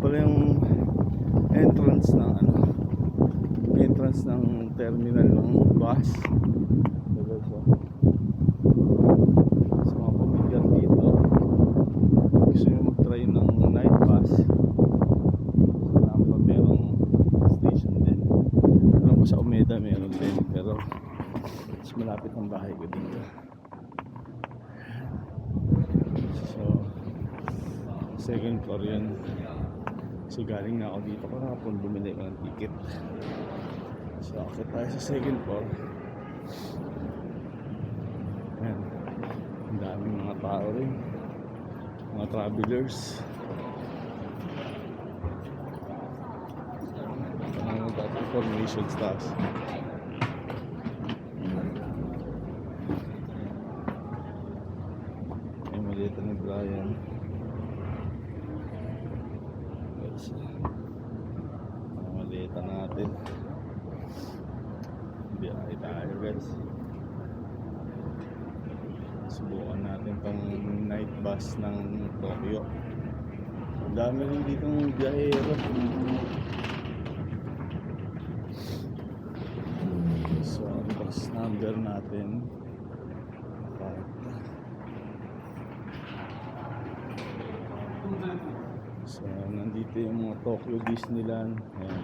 pala yung entrance ng entrance ng terminal ng bus. So, sa mga pamilyar dito, gusto nyo mag-try ng night bus, sa Nampa merong station din. Alam ko sa Umeda meron din, pero mas malapit ang bahay ko dito. So second floor yun. So galing na ako dito kahapon, bumili ko ng ticket. So akit tayo sa second floor. Ayan, ang daming mga tao rin, mga travelers. Ang mga information staffs. Ay malita ni Brian. Malita natin. Biyahe tayo guys. Subukan natin tong night bus ng Tokyo. Ang dami rin ditong biyahero. So ang bus number natin, so nandito yung mga Tokyo Disneyland. Ayan.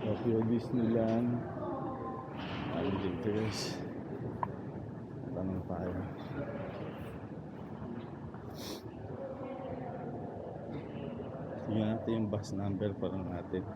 Tokyo Disneyland. Ayun dito guys. Tanong tayo. Tingnan natin yung bus number pa lang natin.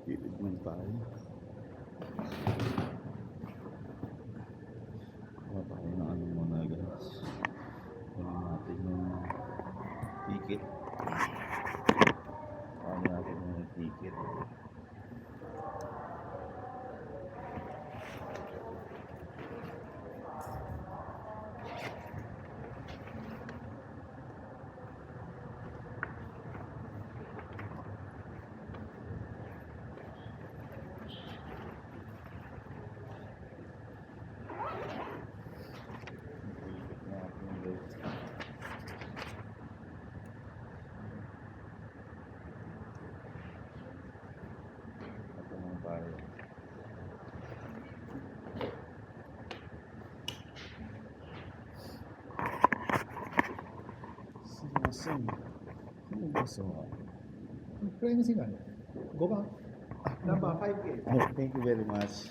Pilit man tayo. Kuha tayo ng ano muna guys. Kunin natin yung ticket. Kunin natin yung ticket. Sinasan. Ano ba so? プライムシンガーね。5番。ナンバー5 A。 Oh, thank you very much.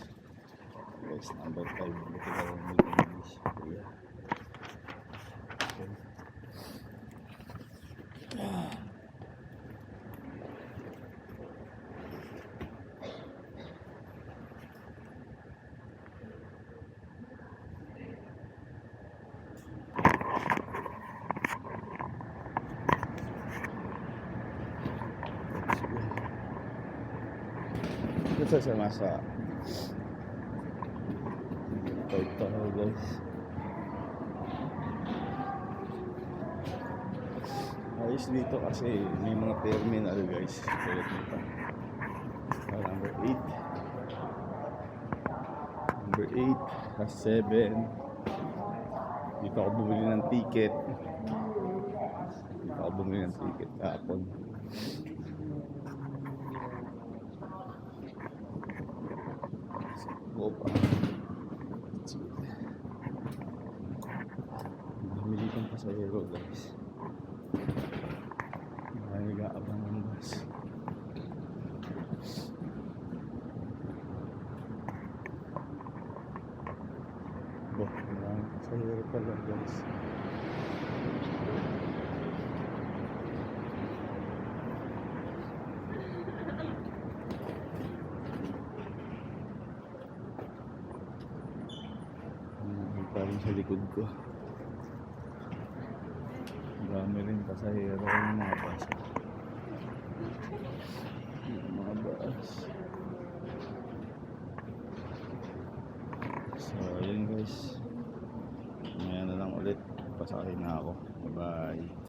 Guys, number 5. Buti ka lang mag-English. Kuya. Ito sa masa. Ito guys. Ayos dito kasi may mga terminal guys. Tulad nito. Number 8. Number 8. Plus 7. Dito ako bumili ng ticket. Dito ako bumili ng ticket kahapon. Opa. Dami ditong pasahero guys. Marami nag-aabang ng bus. Maraming pasahero pala guys. Parang sa likod ko. Dami rin pasahero yung mga bus. Yung mga bus. So, yun guys. Ngayon na lang ulit. Pasakay na ako. Bye-bye.